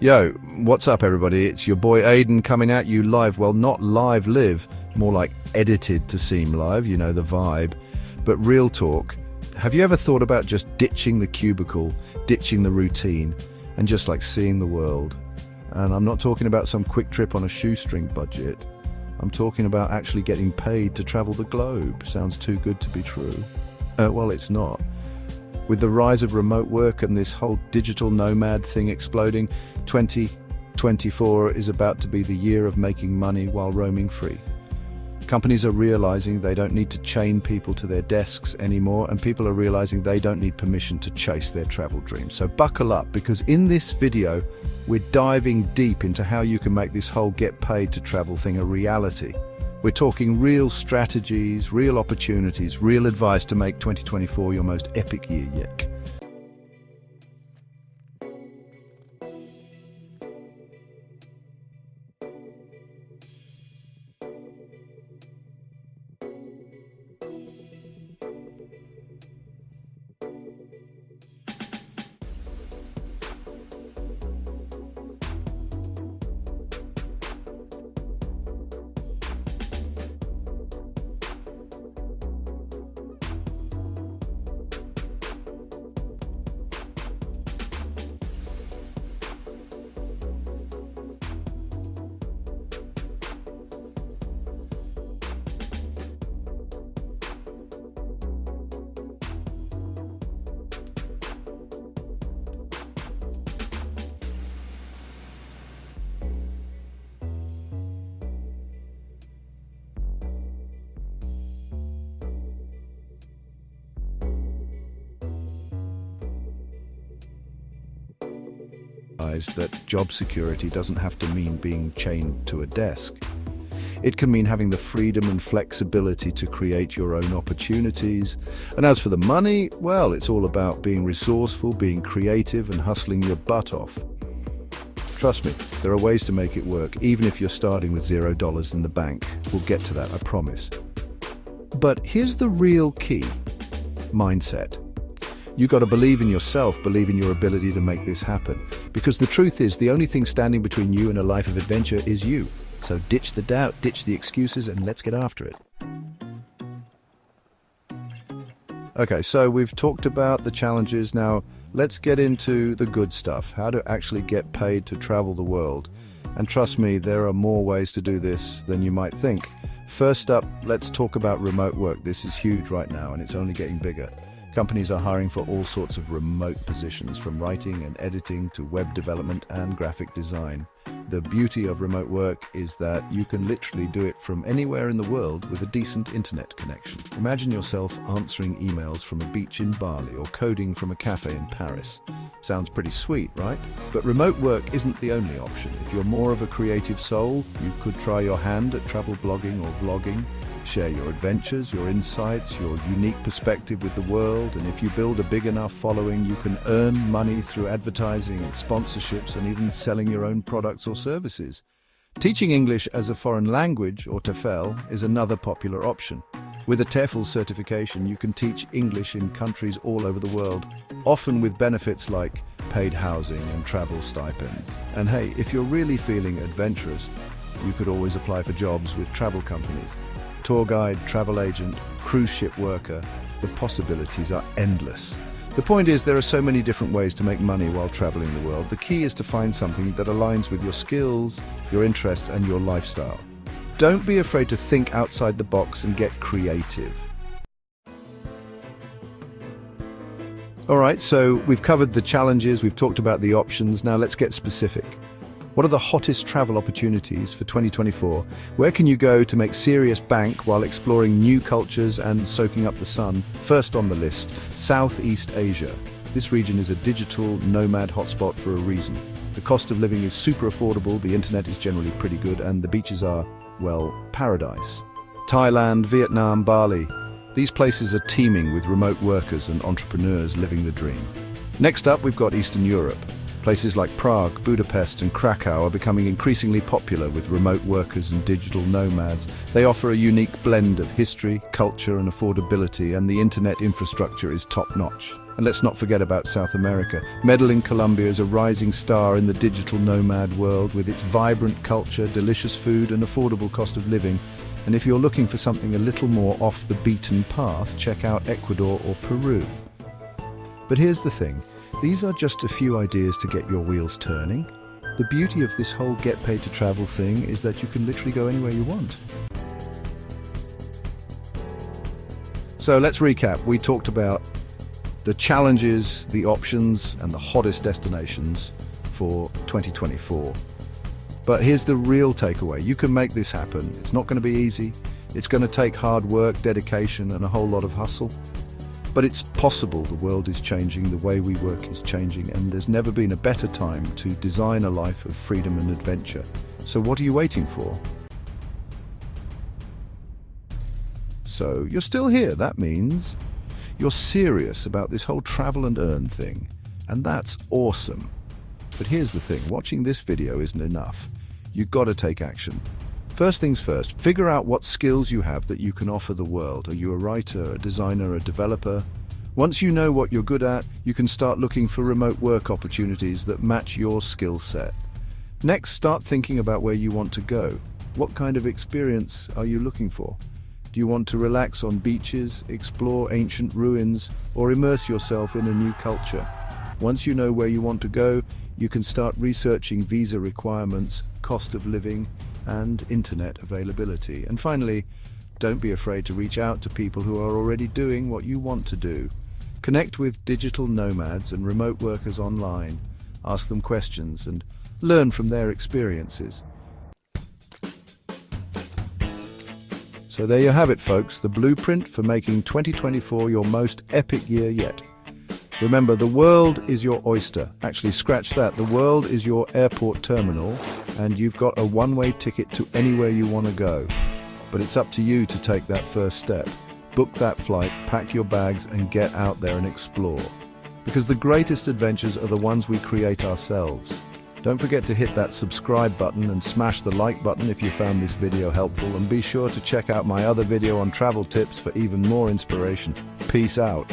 Yo, what's up everybody? It's your boy Aiden coming at you live. Well, not live live, more like edited to seem live, you know the vibe. But real talk, have you ever thought about just ditching the cubicle, ditching the routine, and just like seeing the world? And I'm not talking about some quick trip on a shoestring budget. I'm talking about actually getting paid to travel the globe. Sounds too good to be true. Well, it's not. With the rise of remote work and this whole digital nomad thing exploding, 2024 is about to be the year of making money while roaming free. Companies are realizing they don't need to chain people to their desks anymore, and people are realizing they don't need permission to chase their travel dreams. So buckle up, because in this video, we're diving deep into how you can make this whole get paid to travel thing a reality. We're talking real strategies, real opportunities, real advice to make 2024 your most epic year yet. That job security doesn't have to mean being chained to a desk. It can mean having the freedom and flexibility to create your own opportunities. And as for the money, well, it's all about being resourceful, being creative, and hustling your butt off. Trust me, there are ways to make it work, even if you're starting with $0 in the bank. We'll get to that, I promise. But here's the real key: mindset. You got to believe in yourself, believe in your ability to make this happen. Because the truth is, the only thing standing between you and a life of adventure is you. So ditch the doubt, ditch the excuses, and let's get after it. Okay, so we've talked about the challenges. Now, let's get into the good stuff. How to actually get paid to travel the world. And trust me, there are more ways to do this than you might think. First up, let's talk about remote work. This is huge right now, and it's only getting bigger. Companies are hiring for all sorts of remote positions, from writing and editing to web development and graphic design. The beauty of remote work is that you can literally do it from anywhere in the world with a decent internet connection. Imagine yourself answering emails from a beach in Bali or coding from a cafe in Paris. Sounds pretty sweet, right? But remote work isn't the only option. If you're more of a creative soul, you could try your hand at travel blogging or vlogging. Share your adventures, your insights, your unique perspective with the world, and if you build a big enough following, you can earn money through advertising and sponsorships and even selling your own products or services. Teaching English as a foreign language, or TOEFL, is another popular option. With a TOEFL certification, you can teach English in countries all over the world, often with benefits like paid housing and travel stipends. And hey, if you're really feeling adventurous, you could always apply for jobs with travel companies. Tour guide, travel agent, cruise ship worker, the possibilities are endless. The point is, there are so many different ways to make money while traveling the world. The key is to find something that aligns with your skills, your interests, and your lifestyle. Don't be afraid to think outside the box and get creative. All right, so we've covered the challenges, we've talked about the options. Now let's get specific. What are the hottest travel opportunities for 2024? Where can you go to make serious bank while exploring new cultures and soaking up the sun? First on the list, Southeast Asia. This region is a digital nomad hotspot for a reason. The cost of living is super affordable, the internet is generally pretty good, and the beaches are, well, paradise. Thailand, Vietnam, Bali. These places are teeming with remote workers and entrepreneurs living the dream. Next up, we've got Eastern Europe. Places like Prague, Budapest, and Krakow are becoming increasingly popular with remote workers and digital nomads. They offer a unique blend of history, culture, and affordability, and the internet infrastructure is top-notch. And let's not forget about South America. Medellin, Colombia is a rising star in the digital nomad world with its vibrant culture, delicious food and affordable cost of living. And if you're looking for something a little more off the beaten path, check out Ecuador or Peru. But here's the thing, these are just a few ideas to get your wheels turning. The beauty of this whole get paid to travel thing is that you can literally go anywhere you want. So let's recap. We talked about the challenges, the options, and the hottest destinations for 2024. But here's the real takeaway. You can make this happen. It's not going to be easy. It's going to take hard work, dedication, and a whole lot of hustle. But it's possible. The world is changing, the way we work is changing, and there's never been a better time to design a life of freedom and adventure. So what are you waiting for? So you're still here. That means you're serious about this whole travel and earn thing, and that's awesome. But here's the thing, watching this video isn't enough. You've got to take action. First things first, figure out what skills you have that you can offer the world. Are you a writer, a designer, a developer? Once you know what you're good at, you can start looking for remote work opportunities that match your skill set. Next, start thinking about where you want to go. What kind of experience are you looking for? Do you want to relax on beaches, explore ancient ruins, or immerse yourself in a new culture? Once you know where you want to go, you can start researching visa requirements, cost of living, and internet availability. And finally, don't be afraid to reach out to people who are already doing what you want to do. Connect with digital nomads and remote workers online. Ask them questions and learn from their experiences. So there you have it, folks, the blueprint for making 2024 your most epic year yet. Remember, the world is your oyster. Actually, scratch that. The world is your airport terminal, and you've got a one-way ticket to anywhere you want to go. But it's up to you to take that first step. Book that flight, pack your bags, and get out there and explore. Because the greatest adventures are the ones we create ourselves. Don't forget to hit that subscribe button and smash the like button if you found this video helpful, and be sure to check out my other video on travel tips for even more inspiration. Peace out.